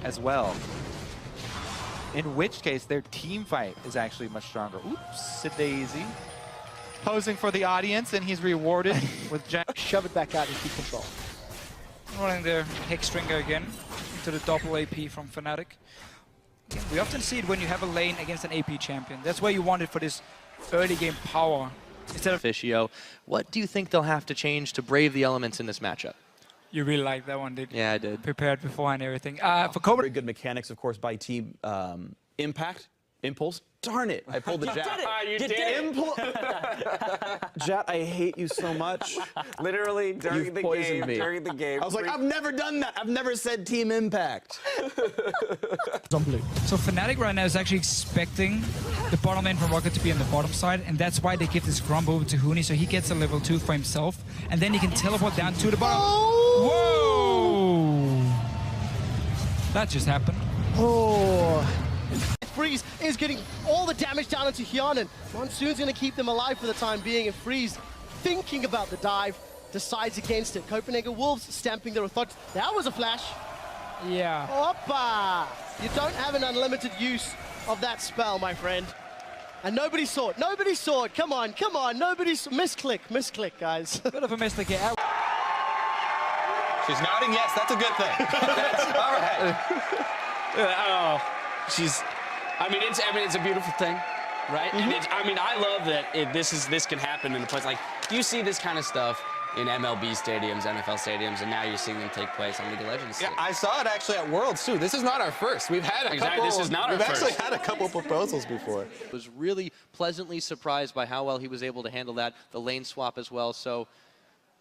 as well. In which case, their team fight is actually much stronger. Oops, a daisy. Posing for the audience, and he's rewarded with Jack. Shove it back out and keep control. Running the Hexdrinker again into the double AP from Fnatic. Again, we often see it when you have a lane against an AP champion. That's where you want it for this early game power. Instead of Fischio, what do you think they'll have to change to brave the elements in this matchup? You really like that one, did you? Yeah, I did. Prepared beforehand and everything. For Cobra. Very good mechanics, of course, by Team Impact. Impulse. Darn it! I pulled the Jat. You did it! Jat, I hate you so much. Literally during You've the poisoned game. me. During the game. I was like, I've never done that. I've never said Team Impact. On blue. So Fnatic right now is actually expecting the bottom lane from Rocket to be on the bottom side, and that's why they give this Grump over to Huni, so he gets a level 2 for himself, and then he can teleport down to the bottom. Whoa! That just happened. Oh. Freeze is getting all the damage down into Hyanan. Monsoon's going to keep them alive for the time being, and Freeze, thinking about the dive, decides against it. Copenhagen Wolves stamping their authority. That was a flash. Yeah. Oppa! You don't have an unlimited use of that spell, my friend. And nobody saw it. Nobody saw it. Come on, come on. Nobody saw. Misclick, guys. Bit of a mistake here. She's nodding yes, that's a good thing. That's all right. Oh, I mean, it's a beautiful thing, right? And I love that this can happen in a place like you see this kind of stuff in MLB stadiums, NFL stadiums, and now you're seeing them take place on League of Legends. Yeah, I saw it actually at Worlds too. This is not our first. We've had a couple. This is not our first. We've actually had a couple proposals before. Was really pleasantly surprised by how well he was able to handle that, the lane swap as well. So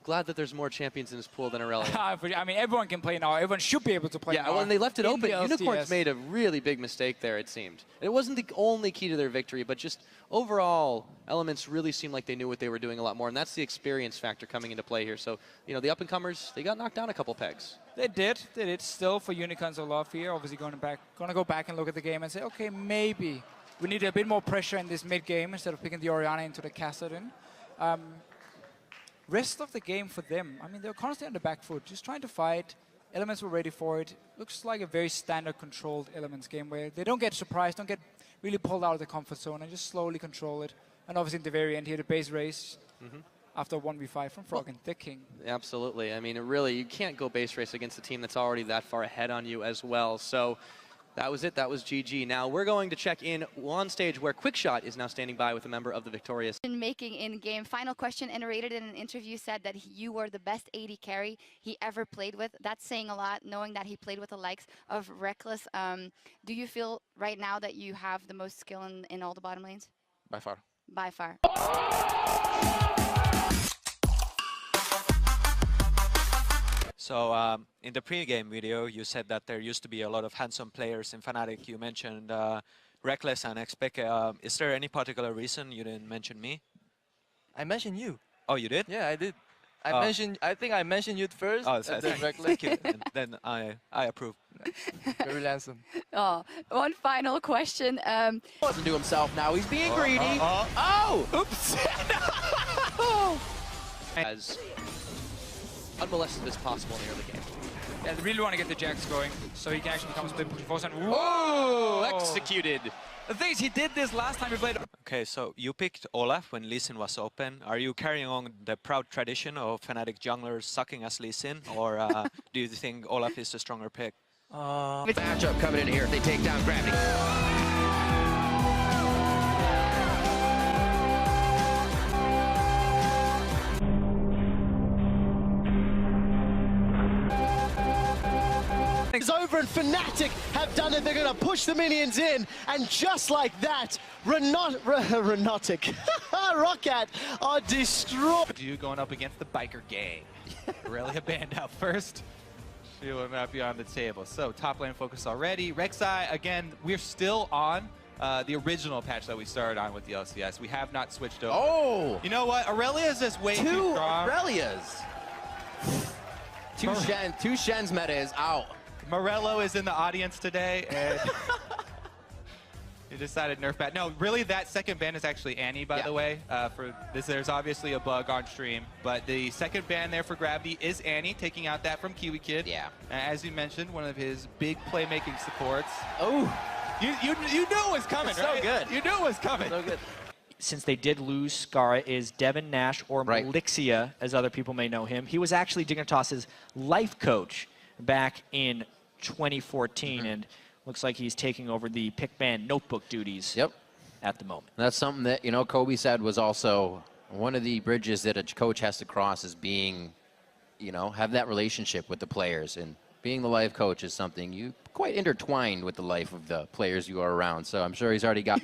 glad that there's more champions in this pool than Aurelia. I mean, everyone can play now. Everyone should be able to play now. Yeah, when they left it in open, the Unicorns LCS. made a really big mistake there, it seemed. It wasn't the only key to their victory, but just overall, Elements really seemed like they knew what they were doing a lot more, and that's the experience factor coming into play here. So, you know, the up-and-comers, they got knocked down a couple pegs. They did. Still for Unicorns a lot here. Obviously going to go back and look at the game and say, okay, maybe we need a bit more pressure in this mid-game instead of picking the Orianna into the Kassadin. Rest of the game for them, I mean, they're constantly on the back foot, just trying to fight. Elements were ready for it. Looks like a very standard controlled Elements game where they don't get surprised, don't get really pulled out of the comfort zone and just slowly control it. And obviously in the very end here, the base race after 1v5 from Frog and the King. Absolutely. I mean, really, you can't go base race against a team that's already that far ahead on you as well. So that was it. That was GG. Now we're going to check in on stage where Quickshot is now standing by with a member of the Victorious. Making in-game. Final question, Iterated in an interview said that you were the best AD carry he ever played with. That's saying a lot, knowing that he played with the likes of Rekkles. Do you feel right now that you have the most skill in all the bottom lanes? By far. By far. So in the pre-game video, you said that there used to be a lot of handsome players in Fnatic. You mentioned Rekkles and Xpeke. Is there any particular reason you didn't mention me? I mentioned you. Oh, you did? Yeah, I did. I think I mentioned you first. Oh, and then thank you. And then I approve. Very handsome. Oh, one final question. Doesn't do himself now. He's being greedy. Oh! Oops! As unmolested as possible in the early game. Yeah, they really want to get the Jax going so he can actually become split push force and Oh! Executed! The thing is, he did this last time he played. Okay, so you picked Olaf when Lee Sin was open. Are you carrying on the proud tradition of Fnatic junglers sucking as Lee Sin, or do you think Olaf is a stronger pick? Matchup coming in here. They take down Gravity. It's over and Fnatic have done it. They're going to push the minions in. And just like that, Renotic, Roccat are destroyed. You going up against the biker gang. Aurelia banned out first. She will not be on the table. So top lane focus already. Rek'Sai, again, we're still on the original patch that we started on with the LCS. We have not switched over. Oh! You know what? Aurelia's is way too strong. Aurelias. Two Shen's meta is out. Morello is in the audience today, and He decided nerf bat. No, really, that second ban is actually Annie, by the way. For this, there's obviously a bug on stream, but the second ban there for Gravity is Annie, taking out that from Kiwi Kid. Yeah. As you mentioned, one of his big playmaking supports. Oh. You knew it was coming, It's right? so good. You knew it was coming. So good. Since they did lose Skara, is Devin Nash, or Malixia, as other people may know him. He was actually Dignitas's life coach back in 2014, and looks like he's taking over the Pickman notebook duties at the moment. That's something that, you know, Kobe said was also one of the bridges that a coach has to cross is being, you know, have that relationship with the players. And being the life coach is something you quite intertwined with the life of the players you are around. So I'm sure he's already got.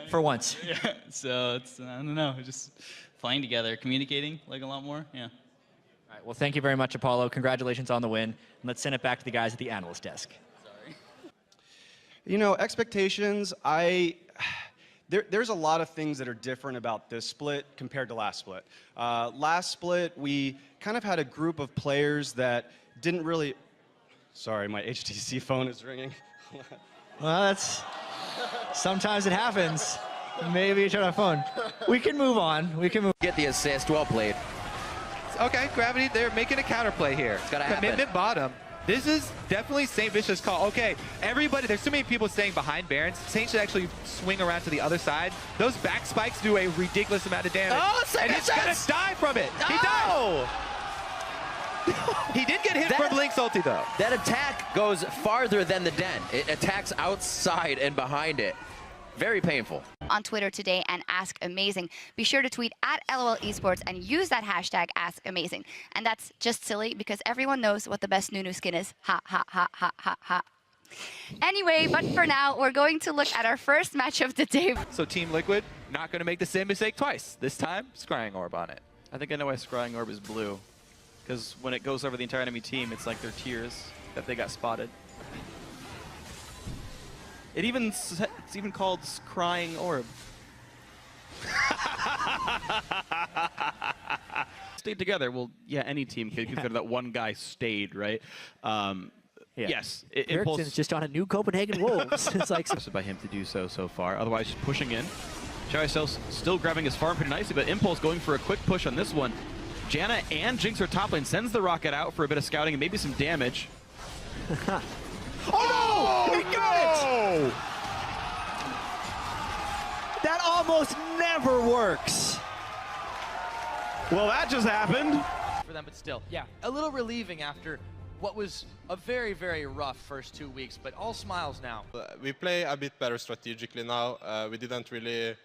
For once. Yeah, so it's, I don't know, just playing together, communicating like a lot more, yeah. All right, well, thank you very much, Apollo. Congratulations on the win. And let's send it back to the guys at the analyst desk. You know, expectations, there's a lot of things that are different about this split compared to last split. Last split, we kind of had a group of players that didn't really, sorry, my HTC phone is ringing. Well, that's, sometimes it happens. Maybe you turn on phone. We can move on. We can move. Get the assist, well played. Okay, Gravity, they're making a counterplay here. It's gotta happen. Commitment bottom. This is definitely St. Vicious call. Okay, everybody, there's too many people staying behind Barons. Saint should actually swing around to the other side. Those back spikes do a ridiculous amount of damage. Oh, and he's gonna die from it. He died. He did get hit from Link's ulti though. That attack goes farther than the den. It attacks outside and behind it. Very painful. On Twitter today and Ask Amazing. Be sure to tweet at LOL Esports and use that hashtag Ask Amazing. And that's just silly because everyone knows what the best Nunu skin is. Ha ha ha ha ha ha. Anyway, but for now, we're going to look at our first match of the day. So Team Liquid not gonna make the same mistake twice. This time, Scrying Orb on it. I think I know why Scrying Orb is blue. Because when it goes over the entire enemy team, it's like their tears that they got spotted. It's even called Scrying Orb. Stayed together. Well, yeah, any team could consider that one guy stayed, right? Yes. Ericsson's just on a new Copenhagen Wolves. It's like by him to do so far. Otherwise, just pushing in. Xiaoxiao still grabbing his farm pretty nicely, but Impulse going for a quick push on this one. Janna and Jinx are top lane, sends the rocket out for a bit of scouting and maybe some damage. Oh no! He got it! That almost never works. Well, that just happened. For them, but still. Yeah, a little relieving after what was a very, very rough first 2 weeks, but all smiles now. We play a bit better strategically now. We didn't really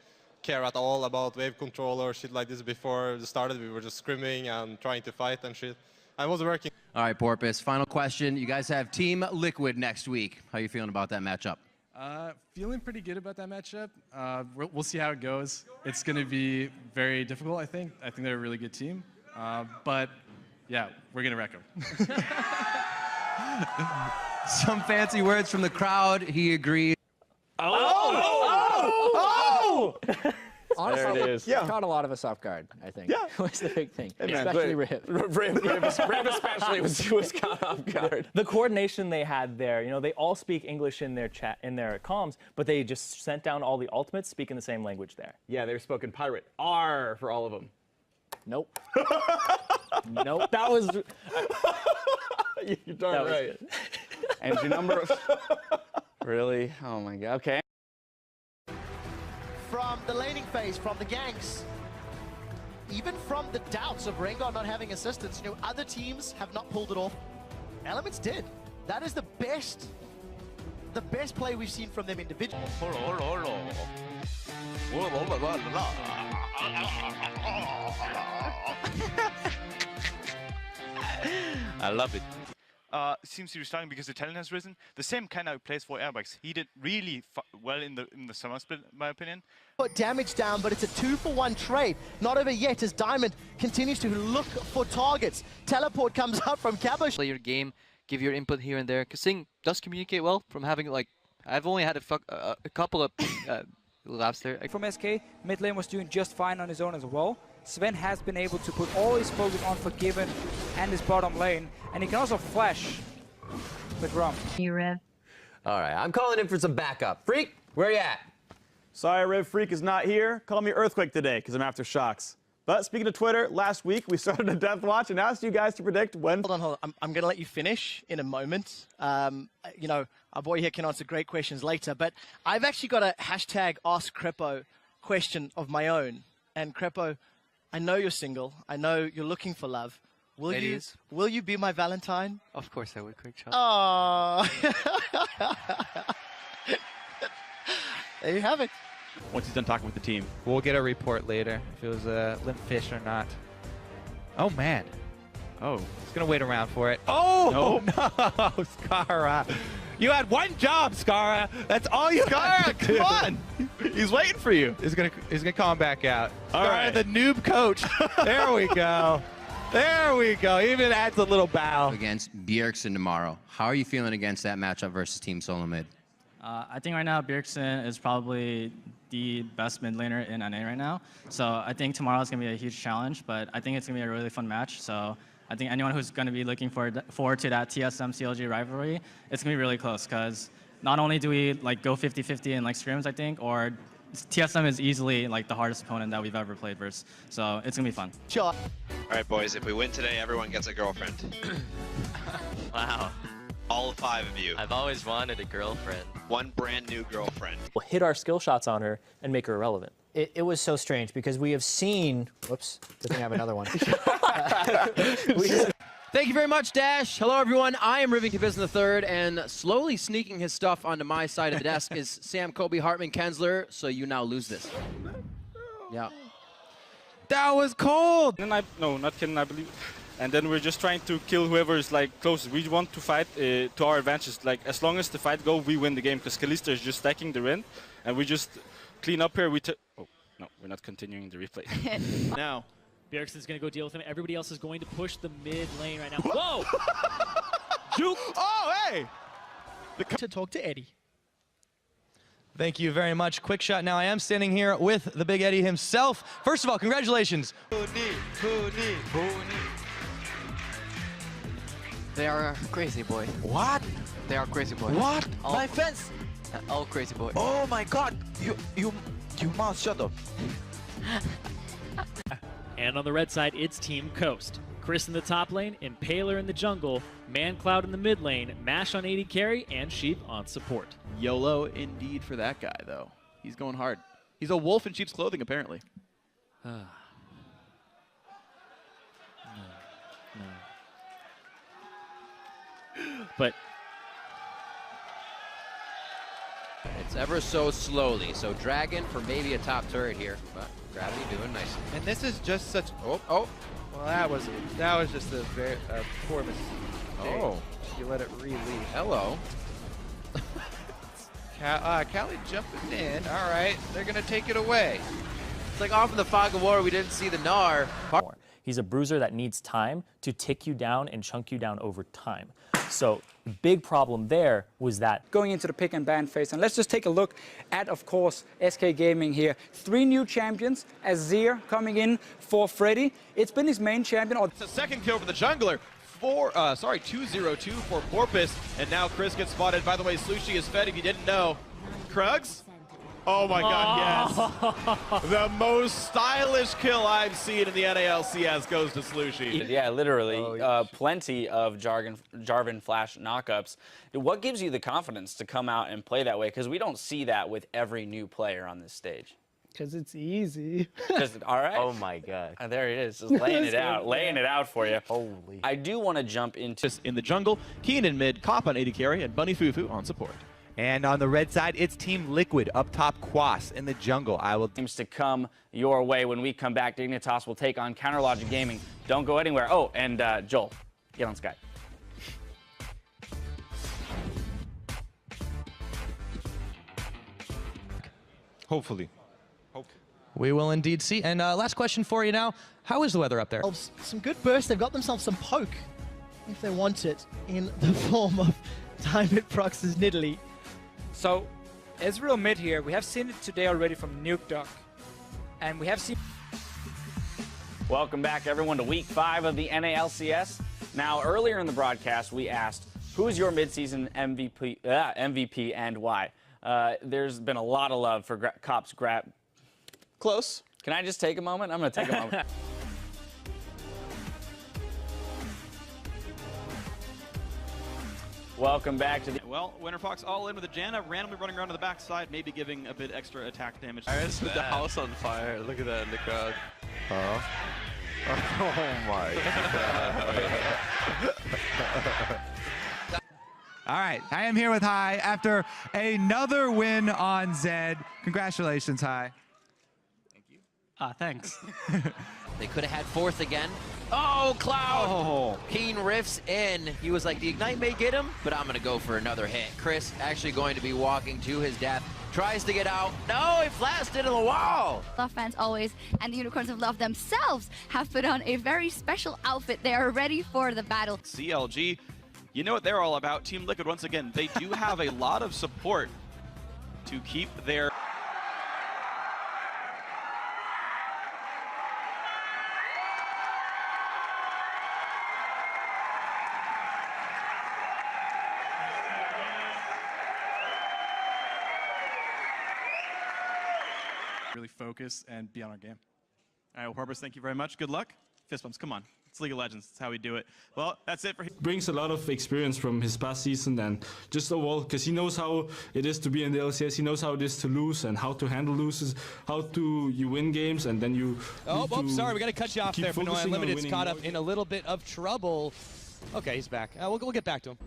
care at all about wave control or shit like this before the started. We were just screaming and trying to fight and shit. I was working. All right, Porpoise, final question. You guys have Team Liquid next week. How are you feeling about that matchup? Feeling pretty good about that matchup. We'll see how it goes. It's going to be very difficult, I think. I think they're a really good team. But, yeah, we're going to wreck them. Some fancy words from the crowd. He agrees. Honestly, There it is. yeah. Caught a lot of us off guard, I think. Yeah. Was the big thing. Hey, man, especially Riv. Riv especially was caught off guard. The coordination they had there, you know, they all speak English in their chat, in their comms, but they just sent down all the ultimates speaking the same language there. Yeah, they were spoken pirate. R for all of them. Nope. Nope. That was... You're darn right. And your number of... Really? Oh my god. Okay. From the laning phase, from the ganks, even from the doubts of Rengar not having assistance, you know, other teams have not pulled it off. Elements did. That is the best play we've seen from them individually. I love it. Seems to be starting because the talent has risen. The same kind of plays for Airbags. He did really well in the summer split, in my opinion. Put damage down, but it's a 2-for-1 trade. Not over yet as Diamond continues to look for targets. Teleport comes up from Caboche. Play your game, give your input here and there. Because Sing does communicate well from having, like, I've only had a couple of laps there. From SK, mid lane was doing just fine on his own as well. Sven has been able to put all his focus on Forgiven and his bottom lane, and he can also flash with Rum. You, Rev. All right, I'm calling in for some backup. Freak, where you at? Sorry, Rev Freak is not here. Call me Earthquake today because I'm after shocks. But speaking of Twitter, last week we started a death watch and asked you guys to predict when. Hold on. I'm going to let you finish in a moment. You know, our boy here can answer great questions later, but I've actually got a hashtag Ask Crepo question of my own. And Crepo, I know you're single. I know you're looking for love. Will you be my Valentine? Of course I would, quick shot. Oh. There you have it. Once he's done talking with the team. We'll get a report later if it was a limp fish or not. Oh, man. Oh. He's going to wait around for it. Oh, no, Scarra. You had one job, Scarra. That's all you had to do. Come on. He's waiting for you. He's gonna call him back out. All Scarra, right. the noob coach. There we go. There we go. Even adds a little bow. Against Bjergsen tomorrow. How are you feeling against that matchup versus Team Solo Mid? I think right now Bjergsen is probably the best mid laner in NA right now. So I think tomorrow is going to be a huge challenge, but I think it's going to be a really fun match. So I think anyone who's going to be looking forward to that TSM-CLG rivalry, it's going to be really close because not only do we like go 50-50 in like scrims, I think, or TSM is easily like the hardest opponent that we've ever played versus. So it's going to be fun. Sure. All right, boys, if we win today, everyone gets a girlfriend. Wow. All 5 of you. I've always wanted a girlfriend. One brand new girlfriend. We'll hit our skill shots on her and make her irrelevant. It was so strange because we have seen. Whoops. Good thing I have another one. Thank you very much, Dash. Hello, everyone. I am Rivington Business III, and slowly sneaking his stuff onto my side of the desk is Sam Kobe Hartman Kensler, so you now lose this. Yeah. That was cold. No, not kidding, I believe. And then we're just trying to kill whoever is like closest. We want to fight to our advantage. Like as long as the fight goes, we win the game because Kalista is just stacking the Ren, and we just clean up here. Oh no, we're not continuing the replay. Now, Bjergsen's going to go deal with him. Everybody else is going to push the mid lane right now. Whoa! Juke! Oh, hey! To talk to Eddie. Thank you very much. Quick shot. Now I am standing here with the Big Eddie himself. First of all, congratulations. They are crazy boy. What? They are crazy boy. What? All, My fence. All crazy boy. Oh my God! You must shut up. And on the red side, it's Team Coast. Chris in the top lane, Impaler in the jungle, ManCloud in the mid lane, Mash on AD carry, and Sheep on support. YOLO indeed for that guy, though. He's going hard. He's a wolf in sheep's clothing, apparently. But it's ever so slowly. So Dragon for maybe a top turret here, but Gravity doing nicely. And this is just such. Oh. Well, that was just a very poor mistake. Oh. You let it release. Hello. Callie jumping in. All right, they're gonna take it away. It's like off in the fog of war, we didn't see the Gnar. He's a bruiser that needs time to tick you down and chunk you down over time. So the big problem there was that going into the pick and ban phase. And let's just take a look at, of course, SK Gaming here. 3 new champions. Azir coming in for Freddy. It's been his main champion. It's a second kill for the jungler. 202 for Porpoise. And now Chris gets spotted. By the way, Slushie is fed if you didn't know. Krugs? Oh my God, yes. The most stylish kill I've seen in the NALCS goes to Slushie. Yeah, literally. Plenty of Jarvan Flash knockups. What gives you the confidence to come out and play that way? Because we don't see that with every new player on this stage. Because it's easy. All right. Oh my God. There it is, just laying it out for you. Holy. I do want to jump into in the jungle, Keen in mid, Cop on AD carry, and Bunny Fufu on support. And on the red side, it's Team Liquid up top, Quas in the jungle. Seems to come your way when we come back. Dignitas will take on Counterlogic Gaming. Don't go anywhere. Oh, and Joel, get on Skype. Hopefully. We will indeed see. And last question for you now. How is the weather up there? Some good bursts. They've got themselves some poke, if they want it, in the form of Diamond Prox's Nidalee. So, Ezreal mid here. We have seen it today already from Nuke Duck. And we have seen... Welcome back, everyone, to Week 5 of the NALCS. Now, earlier in the broadcast, we asked Who is your midseason MVP and why? There's been a lot of love for Cops grab. Close. Can I just take a moment? I'm going to take a moment. Welcome back to the... Well, Winterfox all in with a Janna, randomly running around to the backside, maybe giving a bit extra attack damage. There's the house on fire. Look at that in the crowd. Huh? Oh my god. All right, I am here with Hai after another win on Zed. Congratulations, Hai. Thanks. They could have had fourth again. Oh, Cloud! Oh. Keen riffs in. He was like, the Ignite may get him, but I'm going to go for another hit. Chris actually going to be walking to his death. Tries to get out. No, he flashed into the wall. Love fans always, and the Unicorns of Love themselves have put on a very special outfit. They are ready for the battle. CLG, you know what they're all about. Team Liquid, once again, they do have a lot of support to keep their... Really focus and be on our game. All right, well, Purpose, thank you very much. Good luck. Fist bumps, come on. It's League of Legends. That's how we do it. Well, that's it for him. Brings a lot of experience from his past season and just overall, because he knows how it is to be in the LCS. He knows how it is to lose and how to handle loses, how to you win games and then you. Sorry, we got to cut you off there. Fenoy Unlimited's caught up in a little bit of trouble. Okay, he's back. We'll get back to him.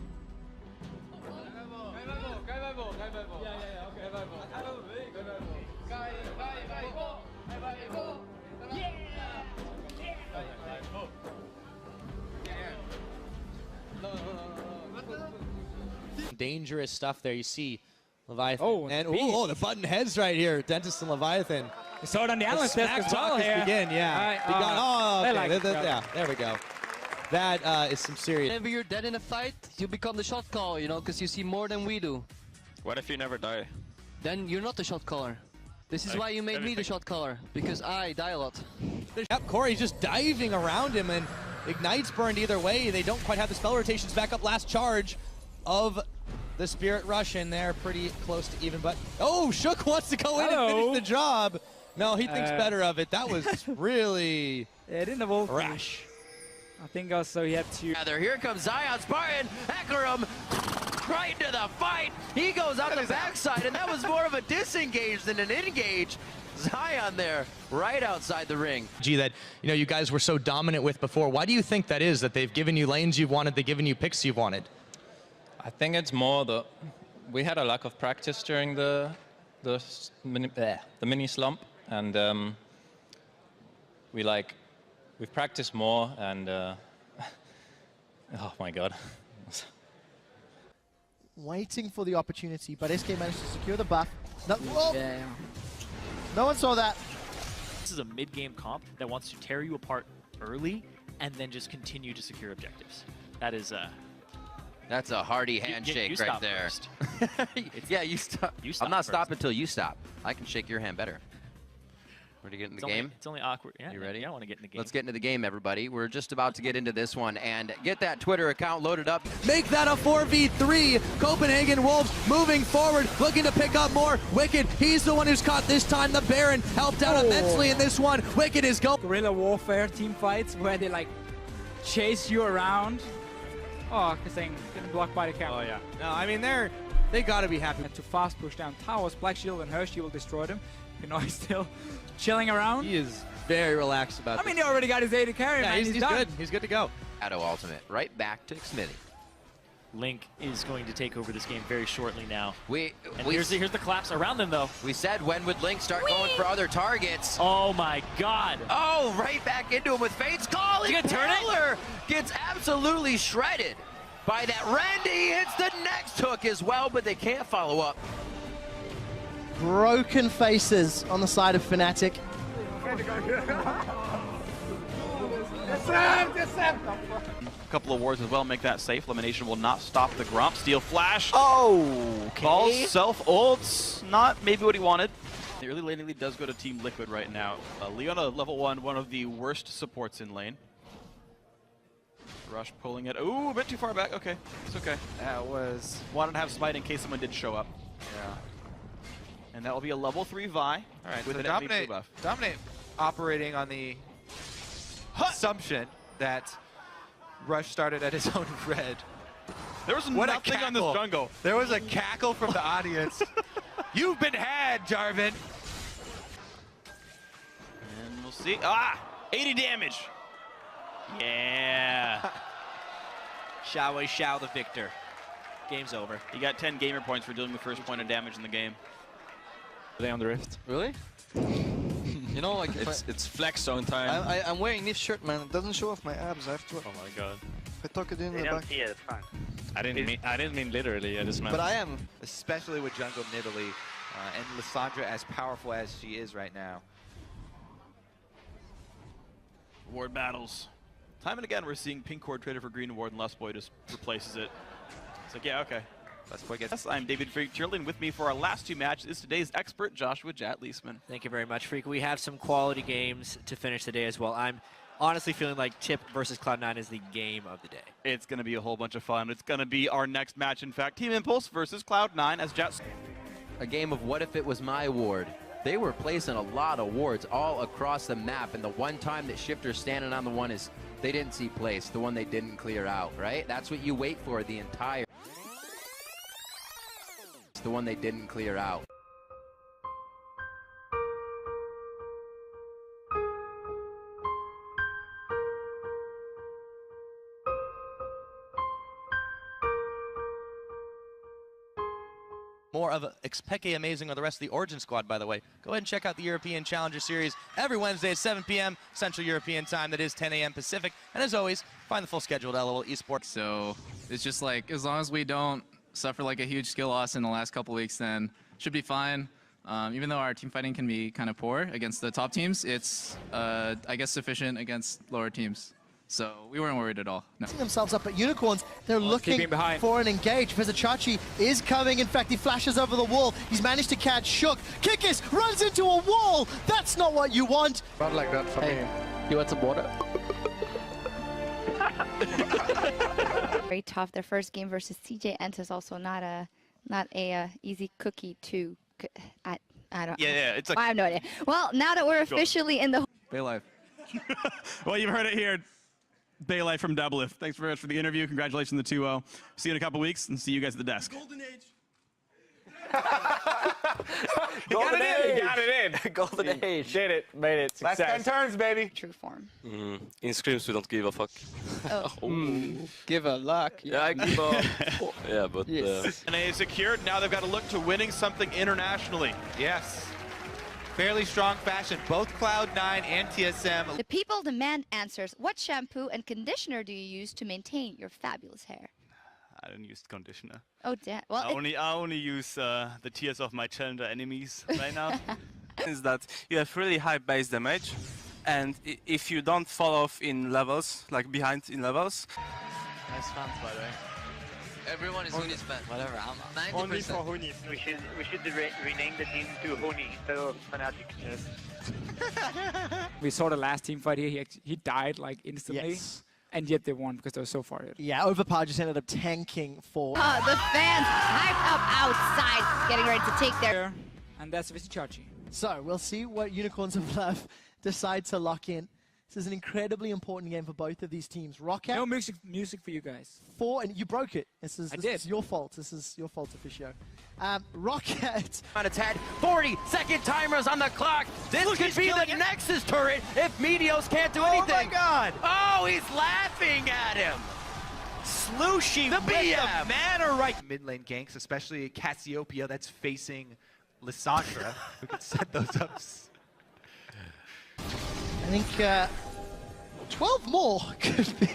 Dangerous stuff there. You see Leviathan. Oh, the button heads right here. Dentist and Leviathan. You saw it on the analyst desk as well here. Begin, yeah. There we go. That is some serious. Whenever you're dead in a fight, you become the shot caller, you know, because you see more than we do. What if you never die? Then you're not the shot caller. This is why you made me the shot caller, because I die a lot. Yep, Corey's just diving around him, and Ignite's burned either way. They don't quite have the spell rotations back up. Last charge of the Spirit Rush in there, pretty close to even, but oh, Shook wants to go in and finish the job. No, he thinks better of it. That was really rash. I think also he had to... Here comes Zion Spartan, Hecarim, right into the fight. He goes on the backside, and that was more of a disengage than an engage. Zion there, right outside the ring. That, you guys were so dominant with before. Why do you think that is, that they've given you lanes you've wanted, they've given you picks you've wanted? I think it's more we had a lack of practice during the mini slump, and we've practiced more, and oh my god. Waiting for the opportunity, but SK managed to secure the buff. No one saw that. This is a mid-game comp that wants to tear you apart early and then just continue to secure objectives. That is That's a hearty handshake right there. Yeah, you stop. I'm not stopping until you stop. I can shake your hand better. Ready to get in the game? It's only awkward. Yeah, you ready? I want to get in the game. Let's get into the game, everybody. We're just about to get into this one and get that Twitter account loaded up. Make that a 4v3. Copenhagen Wolves moving forward, looking to pick up more. Wicked, he's the one who's caught this time. The Baron helped out immensely in this one. Wicked is going. Guerrilla warfare team fights where they chase you around. Oh, getting blocked by the camera. Oh yeah. No, I mean they gotta be happy. And to fast push down towers, Black Shield and Hershey will destroy them. Pinoy still chilling around. He is very relaxed about I mean, he already got his AD carry, yeah, man. He's good. He's good to go. Shadow ultimate, right back to Smithy. Link is going to take over this game very shortly now. Here's the collapse around them, though. We said, when would Link start going for other targets? Oh my god. Oh, right back into him with Fate's Call. You gonna turn it? Gets absolutely shredded by that Randy. Hits the next hook as well, but they can't follow up. Broken faces on the side of Fnatic. A couple of wards as well, make that safe. Elimination will not stop the Grump. Steel Flash. Okay. Balls, self ults, not maybe what he wanted. The early laning lead does go to Team Liquid right now. Leona level 1, one of the worst supports in lane. Rush pulling it. Ooh, a bit too far back. Okay, it's okay. That was wanted to have smite in case someone did show up. Yeah. And that will be a level 3 Vi. All right, with so an Dominate, MVP buff. Dominate operating on the assumption that Rush started at his own red. There was What nothing a on this cackle. jungle. There was a cackle from the audience. You've been had, Jarvan. And we'll see. Ah! 80 damage. Yeah. Xiao Wei Xiao the victor. Game's over. He got 10 gamer points for dealing the first point of damage in the game. Are they on the rift? Really? You know, like It's flex zone time. I'm wearing this shirt, man. It doesn't show off my abs. I have to. Oh my god. I tuck it in They the don't back. see it, it's fine. I didn't mean literally. I just meant. But I am. Especially with jungle Nidalee and Lissandra as powerful as she is right now. Ward battles. Time and again, we're seeing pink ward traded for green ward, and Lustboy just replaces it. It's like, yeah, okay. Lustboy gets. Yes, I'm David Freak and with me for our last 2 matches is today's expert, Joshua Jat Leesman. Thank you very much, Freak. We have some quality games to finish the day as well. I'm honestly feeling like Tip versus Cloud9 is the game of the day. It's going to be a whole bunch of fun. It's going to be our next match, in fact. Team Impulse versus Cloud9 as Jat. A game of what if it was my ward. They were placing a lot of wards all across the map, and the one time that Shifter's standing on the one is they didn't see place, the one they didn't clear out, right? That's what you wait for the entire. It's the one they didn't clear out. More of Xpeke Amazing or the rest of the Origin squad, by the way. Go ahead and check out the European Challenger Series every Wednesday at 7 p.m. Central European Time. That is 10 a.m. Pacific. And as always, find the full schedule at LOL Esports. So it's just like, as long as we don't suffer like a huge skill loss in the last couple weeks, then should be fine. Even though our team fighting can be kind of poor against the top teams, it's, I guess, sufficient against lower teams. So we weren't worried at all. No. Themselves up at Unicorns. They're looking for an engage. Vizicsacsi is coming. In fact, he flashes over the wall. He's managed to catch Shook. Kikis runs into a wall. That's not what you want. Not like that for me. You want some water? Very tough. Their first game versus CJ Entus is also not a easy cookie to. I don't. Yeah, it's like. I have no idea. Well, now that we're officially in the. Baylife. Well, you've heard it here. Baylife from Doublelift. Thanks very much for the interview. Congratulations on the 2-0. See you in a couple weeks, and see you guys at the desk. Golden Age. Golden Age. Got it in. Golden Age. Did it. Made it. Success. Last 10 turns, baby. True form. In scrims, we don't give a fuck. Give a luck. Yeah, I give a. Yeah, but. Yes. And they secured. Now they've got to look to winning something internationally. Yes. Fairly strong fashion. Both Cloud9 and TSM. The people demand answers. What shampoo and conditioner do you use to maintain your fabulous hair? I don't use conditioner. Oh, damn. Well, I only use the tears of my challenger enemies right now. Is that you have really high base damage, and if you don't fall off in levels, like behind in levels. Nice fans, by the way. Everyone is Hoonies fan. Whatever, I'm 90%. Only for Hoonies. We should rename the team to Hooney instead of Fnatic. We saw the last team fight here. He died like instantly. Yes. And yet they won because they were so far ahead. Yeah, Overpower just ended up tanking for. The fans hyped up outside, getting ready to take their. And that's Vizicsacsi. So we'll see what Unicorns of Love decide to lock in. This is an incredibly important game for both of these teams. Rocket. No music for you guys. And you broke it. This is your fault. This is your fault, Officio. Rocket. On its head, 40-second timers on the clock. This could be the Nexus turret if Meteos can't do anything. Oh my God! Oh, he's laughing at him. Slooshy The BM. mana right. Mid lane ganks, especially Cassiopeia that's facing Lissandra, who can set those up. I think 12 more could be.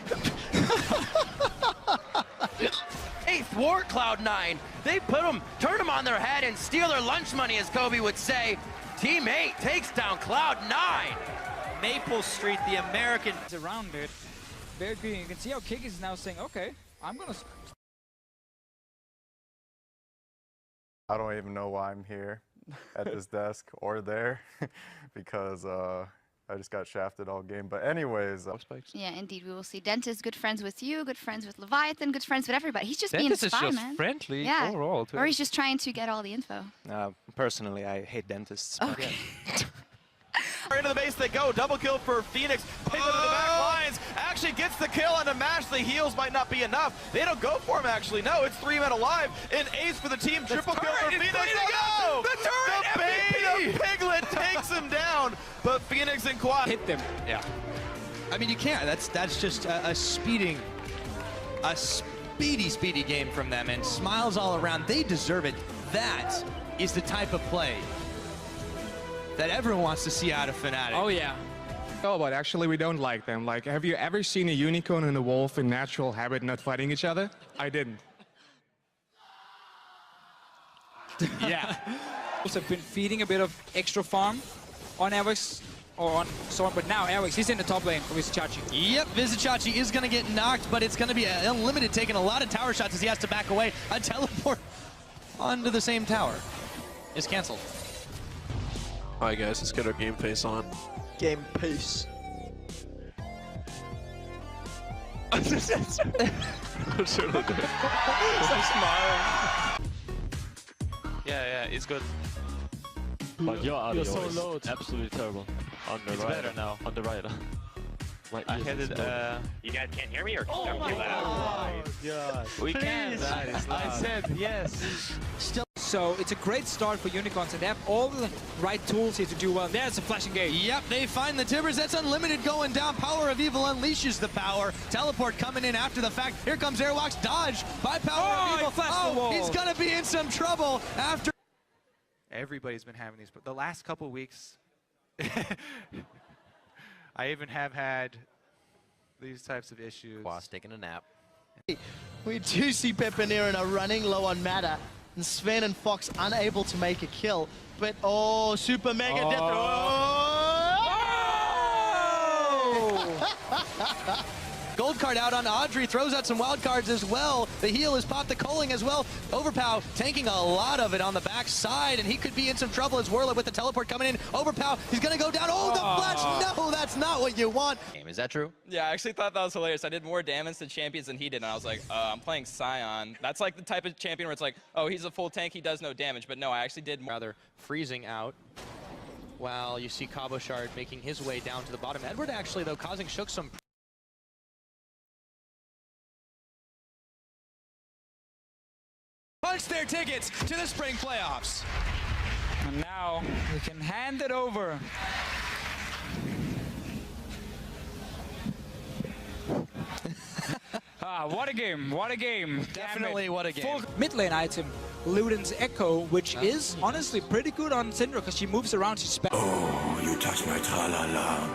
Eighth War Cloud9. They turn them on their head and steal their lunch money, as Kobe would say. Team 8 takes down Cloud9. Maple Street, the American. It's around it. Very good. You can see how Kikis is now saying, okay, I'm going to... I don't even know why I'm here at this desk or there because I just got shafted all game. But anyways. Yeah, indeed. We will see Dentist good friends with you, good friends with Leviathan, good friends with everybody. He's just Dentist being a spy, is just man. friendly Yeah. overall. Or he's just trying to get all the info. Personally, I hate dentists. Okay. Into the base they go. Double kill for Phoenix. Pick them to the back lines. Actually gets the kill on the Mash. The heals might not be enough. They don't go for him, actually. No, it's 3 men alive. An ace for the team. Triple kill for Phoenix. They go! The turret! The Bane of Piglet takes him down. But Phoenix and Quad hit them. Yeah. I mean, you can't. That's just a speedy game from them, and smiles all around. They deserve it. That is the type of play that everyone wants to see out of Fnatic. Oh, yeah. Oh, but actually we don't like them. Like, have you ever seen a unicorn and a wolf in natural habit not fighting each other? I didn't. Yeah. Also been feeding a bit of extra farm on Airwax or on Zorn, but now Airwax, he's in the top lane for Vizicsacsi. Yep, Vizicsacsi is going to get knocked, but it's going to be unlimited, taking a lot of tower shots as he has to back away. A teleport onto the same tower is canceled. Alright guys, let's get our game face on. Game pace. Yeah, it's good. But your audio so is low. absolutely terrible. On the It's right. better now. On the right. Right, I had it. You guys can't hear me or Oh I'm my too loud? God. We can. I said yes. Still, so it's a great start for Unicorns, and they have all the right tools here to do well. There's a flash engage. Yep, they find the Tibbers. That's unlimited going down. Power of Evil unleashes the power. Teleport coming in after the fact. Here comes Airwalks. Dodge by Power of Evil. Oh, he's going to be in some trouble after. Everybody's been having these. But the last couple weeks, I even have had these types of issues. Quas taking a nap. We do see Peperina running low on mana, and Sven and Fox unable to make a kill. But oh, super mega death. Oh! Gold card out on Audrey, throws out some wild cards as well. The heal is popped, the culling as well. Overpow taking a lot of it on the back side, and he could be in some trouble as Werla with the teleport coming in. Overpow, he's gonna go down. Oh, the flash! No, that's not what you want. Is that true? Yeah, I actually thought that was hilarious. I did more damage to champions than he did, and I was like, I'm playing Sion. That's like the type of champion where it's like, oh, he's a full tank, he does no damage. But no, I actually did more. Rather freezing out. While you see Cabochard making his way down to the bottom. Edward actually, though, causing Shook some punch their tickets to the spring playoffs. And now we can hand it over. What a game, what a game. Definitely what a game. Full mid lane item, Luden's Echo, which is honestly pretty good on Syndra because she moves around, she's Oh, you touch my tra-la-la.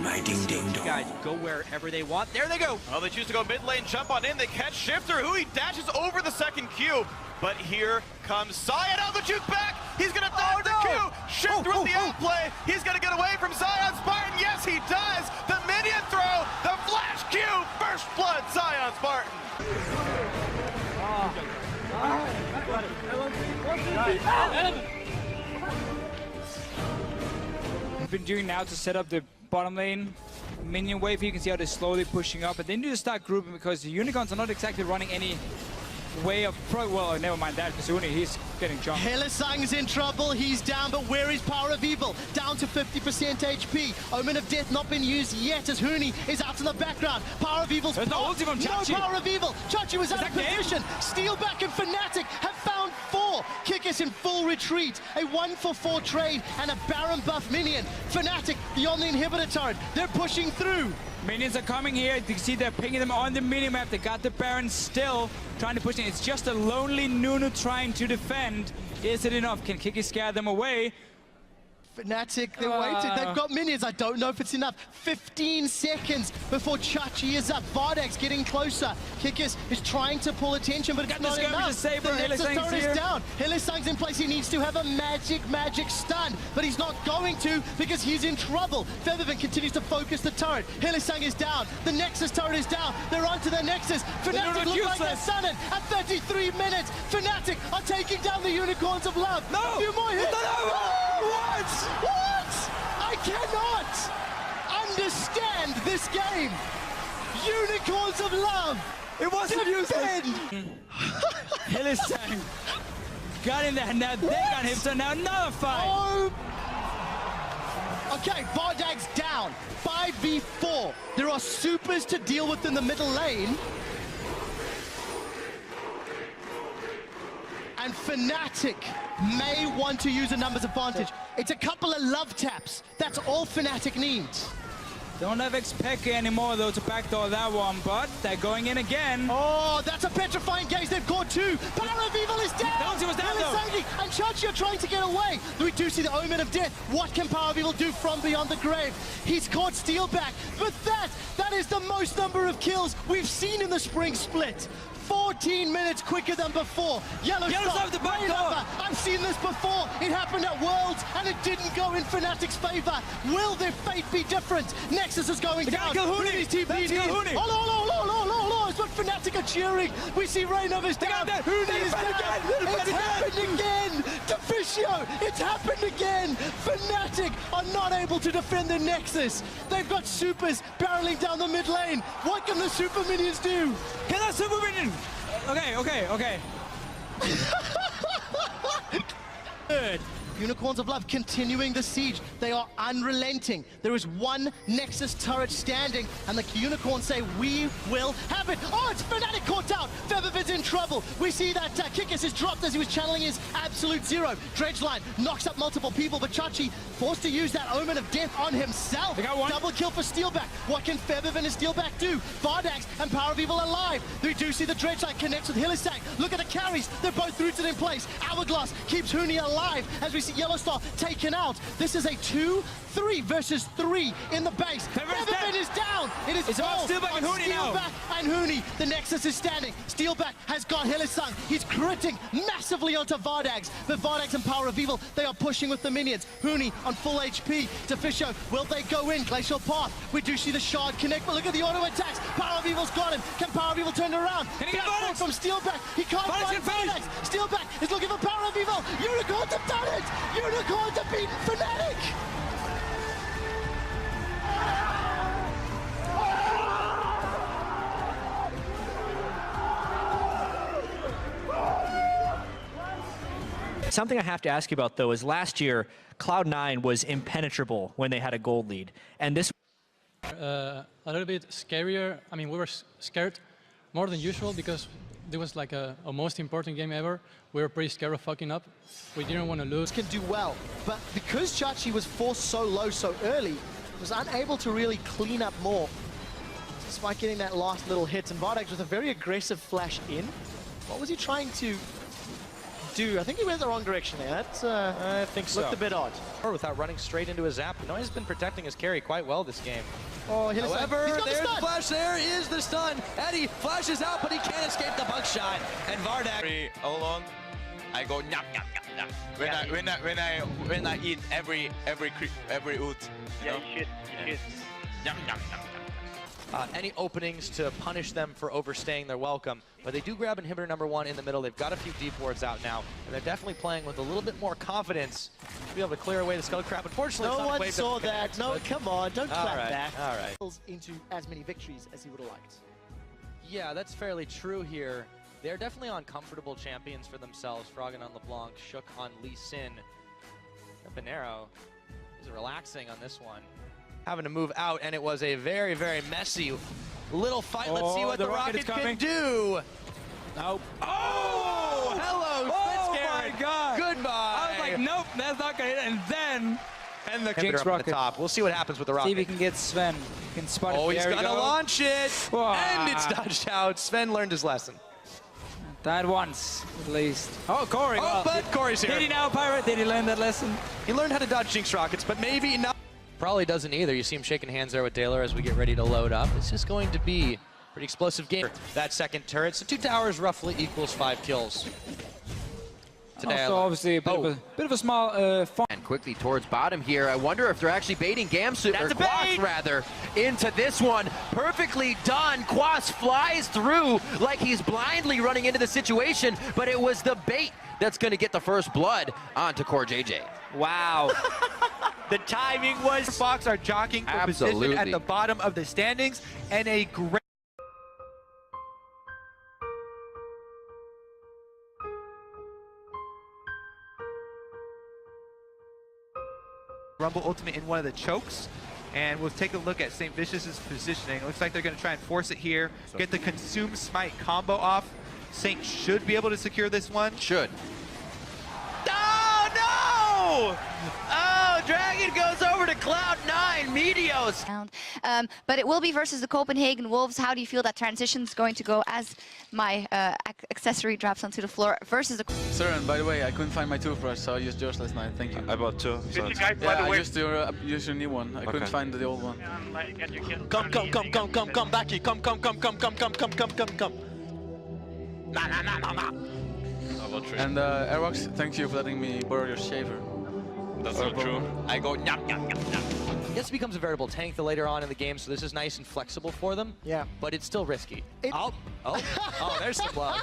My ding-ding-dong. Guys go wherever they want. There they go. Oh, they choose to go mid lane, jump on in. They catch Shifter, who he dashes over the second Q. But here comes Sion out the juke back. He's going to dodge the Q. Shifter with the outplay. He's going to get away from Sion Spartan. Yes, he does. The minion throw. The flash Q. First blood, Sion Spartan. Been doing now to set up the bottom lane minion wave. You can see how they're slowly pushing up, but they need to start grouping because the Unicorns are not exactly running any way of well, never mind that, Kazuni, he's getting jumped. Hylissang's in trouble, he's down, but where is Power of Evil? Down to 50% HP. Omen of Death not been used yet as Huni is out in the background. Power of Evil's There's no ulti from Chachi. No Power of Evil. Chachi was out of position. Steal back and Fnatic have found 4. Kickus in full retreat. A 1-for-4 trade and a Baron buff minion. Fnatic, the on the inhibitor turret. They're pushing through. Minions are coming here. You can see they're pinging them on the minimap. They got the Baron still trying to push in. It's just a lonely Nunu trying to defend. Is it enough? Can Kiki scare them away? Fnatic, they're waiting. They've got minions. I don't know if it's enough. 15 seconds before Chachi is up. Vardak's getting closer. Kikis is trying to pull attention, but it's not enough. The Nexus is down. Hylissang's in place. He needs to have a magic stun, but he's not going to because he's in trouble. Feathervin continues to focus the turret. Hylissang is down. The Nexus turret is down. They're onto the Nexus. Fnatic look like they're stunning at 33 minutes. Fnatic are taking down the Unicorns of Love. No! A few more hits. What? What? understand this game. Unicorns of Love. It wasn't useless. Hylissang got in there. Now they got him. So now another fight. Oh. Okay, Vardag's down. 5v4. There are supers to deal with in the middle lane. And Fnatic may want to use a numbers advantage. It's a couple of love taps. That's all Fnatic needs. Don't have Xpeke anymore, though, to backdoor that one, but they're going in again. Oh, that's a petrifying gaze. They've caught two. Power of Evil is down. He was down, though. And Chachi are trying to get away. We do see the Omen of Death. What can Power of Evil do from beyond the grave? He's caught Steelback, but that is the most number of kills we've seen in the spring split. 14 minutes quicker than before. Yellowstar, the back door. I've seen this before. It happened at Worlds, and it didn't go in Fnatic's favor. Will their fate be different? Nexus is going down. Hooney's TP in. Oh, it's what Fnatic are cheering. We see Rainover's down. Hooney is down. It's happened again. Deficio, it's happened again. Fnatic are not able to defend the Nexus. They've got supers barreling down the mid lane. What can the super minions do? Can that super minion? Okay. Good. Unicorns of Love continuing the siege. They are unrelenting. There is one Nexus turret standing, and the Unicorns say, we will have it. Oh, it's Fnatic caught out. Febiven's in trouble. We see that Kikis is dropped as he was channeling his Absolute Zero. Dredgeline knocks up multiple people, but Chachi forced to use that Omen of Death on himself. They got one. Double kill for Steelback. What can Febiven and Steelback do? Vardax and Power of Evil alive. We do see the Dredgeline connects with Hylissang. Look at the carries. They're both rooted in place. Hourglass keeps Hooney alive as we see Yellowstar taken out. This is a 2-3 versus 3 in the base. Febiven is down. It's all Steelback and Hooney now. Steelback and Hooney. The Nexus is standing. Steelback has got Hylissang. He's critting massively onto Vardags. But Vardags and Power of Evil, they are pushing with the minions. Hooney on full HP. Deficio, will they go in? Glacial Path. We do see the Shard connect, but look at the auto attacks. Power of Evil's got him. Can Power of Evil turn around? Can he get Back from Steelback. He can't find Vardags. Steelback is looking for Power of Evil. Unicorns have done it. Unicorns have beaten Fnatic. Something I have to ask you about, though, is last year, Cloud9 was impenetrable when they had a gold lead. And this... a little bit scarier. I mean, we were scared more than usual because it was like a most important game ever. We were pretty scared of fucking up. We didn't want to lose. Can do well, but because Chachi was forced so low so early, was unable to really clean up more, despite getting that last little hit. And Vardags with a very aggressive flash in. What was he trying to do? I think he went the wrong direction there. That I think so. Looked a bit odd. Without running straight into his zap. Noise has been protecting his carry quite well this game. Oh, however, there's the flash. There is the stun. Eddie flashes out, but he can't escape the buckshot. And Vardag. All along, I go nyap nyap nyap nyap. When I eat every ult. Yeah, you should. Nyap nyap nyap. Any openings to punish them for overstaying their welcome, but they do grab inhibitor number 1 in the middle. They've got a few deep wards out now, and they're definitely playing with a little bit more confidence to be able to clear away the Skull Crab. Unfortunately, no one saw that. No, come on, don't clap back. All right. Into as many victories as he would have liked. Yeah, that's fairly true here. They're definitely uncomfortable champions for themselves. Froggen on LeBlanc, Shook on Lee Sin. Banero is relaxing on this one. Having to move out, and it was a very, very messy little fight. Let's see what the Rocket can do. Nope. Oh, hello, my God. Goodbye. I was like, nope, that's not gonna hit. And then the Jinx Rocket. At the top. We'll see what happens with the Rocket. See if he can get Sven. He can spot it. Oh, he's gonna launch it, Wow. and it's dodged out. Sven learned his lesson. That once, at least. Oh, Corey. Oh, but Corey's here. Did he now, Pirate? Did he learn that lesson? He learned how to dodge Jinx Rockets, but maybe not. Probably doesn't either. You see him shaking hands there with Daylor as we get ready to load up. It's just going to be a pretty explosive game. That second turret, so 2 towers roughly equals 5 kills. Today, also, obviously, a bit of a small fun. And quickly towards bottom here. I wonder if they're actually baiting Gamsu, or Quas rather, into this one. Perfectly done. Quas flies through like he's blindly running into the situation, but it was the bait that's going to get the first blood onto Core JJ. Wow. The timing was... Fox are jockeying for position at the bottom of the standings, and a great... Rumble Ultimate in one of the chokes. And we'll take a look at St. Vicious's positioning. It looks like they're going to try and force it here, get the Consume Smite combo off. Saint should be able to secure this one. Should. Oh, no! Oh, Dragon goes over to Cloud9, Meteos. But it will be versus the Copenhagen Wolves. How do you feel that transition is going to go as my accessory drops onto the floor versus the... Sir, and by the way, I couldn't find my toothbrush, so I used yours last night. Thank you. I bought two. So I used your new one. I couldn't find the old one. Come, Becky. Come. Nah. And Aerox, thank you for letting me borrow your shaver. That's not true. I go nyam. This becomes a variable tank the later on in the game, so this is nice and flexible for them. Yeah. But it's still risky. Oh, there's some love.